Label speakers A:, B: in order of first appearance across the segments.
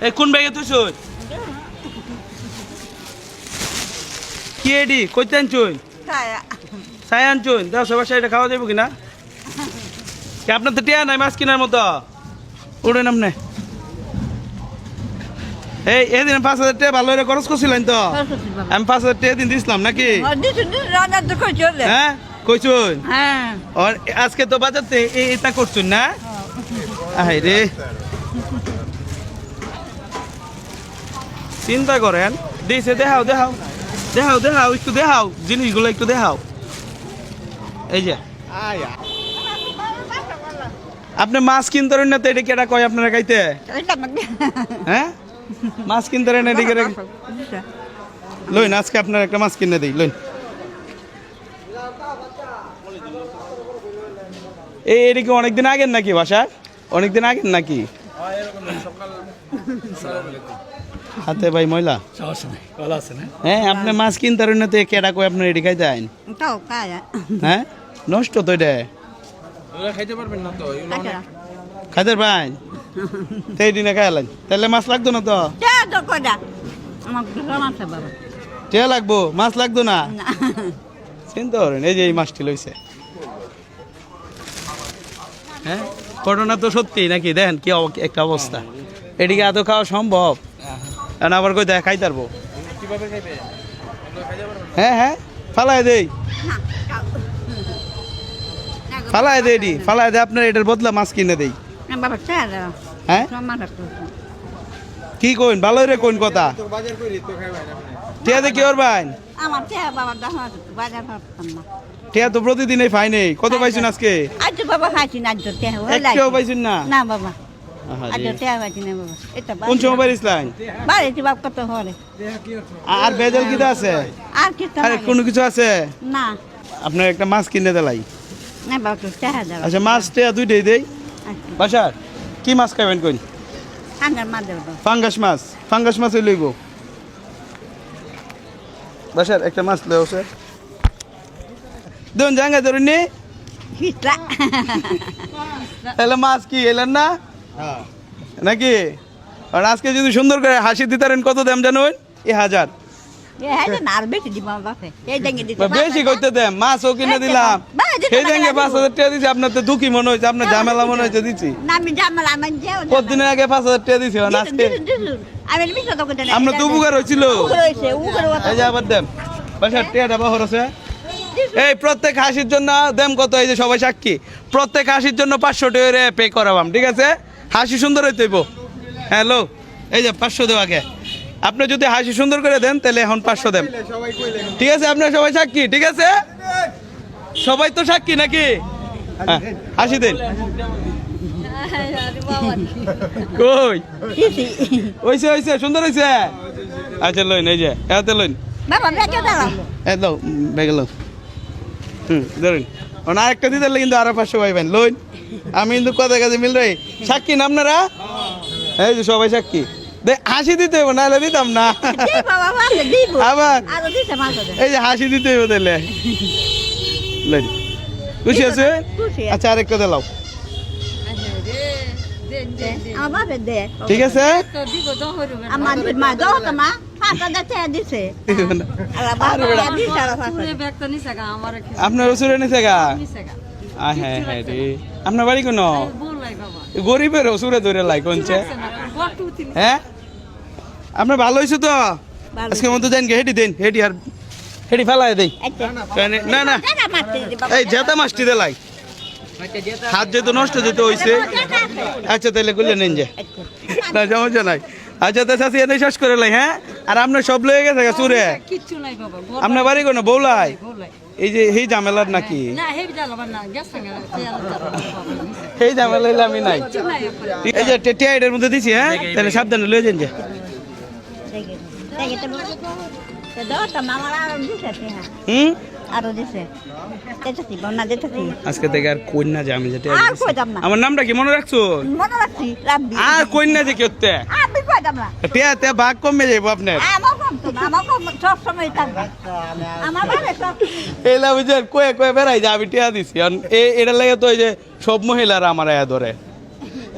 A: এই কোন ব্যাগে তুই কি এডি কইতে আনছুন ছাই আনছুন দাও সবার সাইডে খাওয়া যাবো কিনা কি আপনার তো টিয়া নাই মাছ কেনার মতো উড়ে নামনে এই এদিন 5,000 টাকা ভালো করে খরচ করছিলেন তো আমি 5,000 টাকা দিন দিছিলাম নাকি হ্যাঁ কইছুন আর আজকে তো বাজারতে এটা করছুন না আই রে চিন্তা করেন দিছে দেখাও দেখাও দেখাও দেখাও একটু দেখাও জিনিসগুলো একটু দেখাও এই যে আপনি মাছ কিনতেন না তো এটা কেটা কয় আপনারা খাইতে হ্যাঁ মাছ কিনতেন না এদিকে লইন আজকে আপনার একটা মাছ কিনে দিই লইন এই এদিকে অনেকদিন আগের নাকি বাসার অনেকদিন আগের নাকি হাতে ভাই ময়লা হ্যাঁ আপনি মাছ কিনতেন না তো কেটা কয় আপনার এটি খাইতে আইন হ্যাঁ নষ্ট তো এটা খাইতে পারবেন না তো খাইতে পারেন সেই দিনে খাইলেন তাহলে মাছ লাগতো না তো টিয়া লাগবো মাছ লাগতো না চিন্তা করেন এই যে এই মাছটি লইছে হ্যাঁ ঘটনা তো সত্যি নাকি দেখেন কি একটা অবস্থা এদিকে এত খাওয়া সম্ভব আবার কই দেখ খাইতে পারবো হ্যাঁ হ্যাঁ ফালাই দেই ফালাই দেই ডি ফালাই দে আপনার এটার বদলা মাছ কিনে দেই হ্যাঁ কি কইন ভালো রে কোন কথা টিয়া দে কি ওর ভাই টিয়া তো প্রতিদিনই ফাই নেই কত পাইছুন আজকে একটাও পাইছুন না
B: না বাবা
A: কোন সময় পারিসলেন আর বেজল কিটা আছে আর কোনো কিছু আছে
B: না
A: আপনার একটা মাছ কিনে দেলাই
B: না বাবা
A: আচ্ছা মাছ টিয়া দুইটাই দেই বাসার কি মাছ খাবেন কোন ফাঙ্গাস মাছ লইব বাসার একটা মাছ লও স্যার দেখুন জাঙ্গা ধরুন নি তাহলে মাছ কি এলেন না নাকি আর আজকে যদি সুন্দর করে হাসি দিতেন কত দাম জানুন 1,000 বেশি করতে দেন মাছও কিনে দিলাম সেই জায়গায় 5,000 টাকা দিচ্ছি আপনার তো দুঃখী মনে হয়েছে আপনার ঝামেলা মনে হয়েছে দিচ্ছি কতদিনের আগে 5,000 টাকা দিচ্ছি আজকে আপনার তো উপকার হয়েছিল এই যে আবার দেন বাসার টাকাটা বহর আছে এই প্রত্যেক হাসির জন্য দেম কত এই যে সবাই সাক্ষী প্রত্যেক হাসির জন্য 500 টাকা পে করাবাম ঠিক আছে হাসি সুন্দর হইতে হইব হ্যালো এই যে 500 দেও আগে আপনি যদি হাসি সুন্দর করে দেন তাহলে এখন 500 দেন ঠিক আছে আপনারা সবাই সাক্ষী ঠিক আছে সবাই তো সাক্ষী নাকি হাসি দেন কই হইছে হইছে সুন্দর হইছে আচ্ছা লইন এই যে এতে লইন এই দাও ব্যাগে লও ধরুন আর একটা দিতে কিন্তু আরো 500 পাইবেন লইন আমি কিন্তু কথা কাজে মিল রে সাক্ষী না আপনারা এই যে সবাই সাক্ষী হাসি দিতে হইব নাহলে দিতাম না আবার এই যে হাসি দিতে হইব তাহলে খুশি আছে আচ্ছা আরেকটা দিলাও ঠিক আছে আপনার ওসুরে নিছে গা হ্যাঁ হ্যাঁ রে আপনার বাড়ি কোন গরিবের ওসুরে ধরে লাই কোনছে হ্যাঁ আপনার ভালো হয়েছে তো আজকে মতো দেন হেঁটি দেন হেঁটি আর হেঁটি ফেলাই দেই না না এই জেতা মাছটি দেলাই হাত যেহেতু নষ্ট যেতে হয়েছে আচ্ছা তাহলে গুলে নেন যে না সমস্যা নাই আচ্ছা তো চাষি এনে শেষ করে লাই হ্যাঁ আর আপনার সব লয়ে গেছে চুরে আপনার বাড়ি কোনো বৌলাই এই যে এই ঝামেলার নাকি এই ঝামেলা হইলে আমি নাই এই যে টেটিয়াইডের মধ্যে দিছি হ্যাঁ তাহলে সাবধানে লয়ে যান যে আজকে থেকে আর কন্যা যে আমি যেটা আমার নামটা কি মনে রাখছো আর কন্যা যে কেতে ভাগ কমে যাবো আপনার এলা বুঝে কয়ে কয়ে বেড়াই যে আমি টিয়া দিছি এটা লাগে তো ওই যে সব মহিলারা আমার আয়া ধরে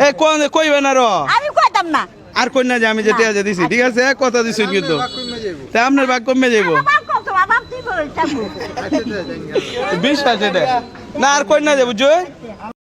A: এ কোন কইবে না র
B: আমি কইতাম না
A: আর কই না যে আমি যে টিয়া যে দিছি ঠিক আছে কথা দিছি কিন্তু তা আপনার ভাগ কমে যাইব বিশ্বাস এটা না আর কই না যাবো জয়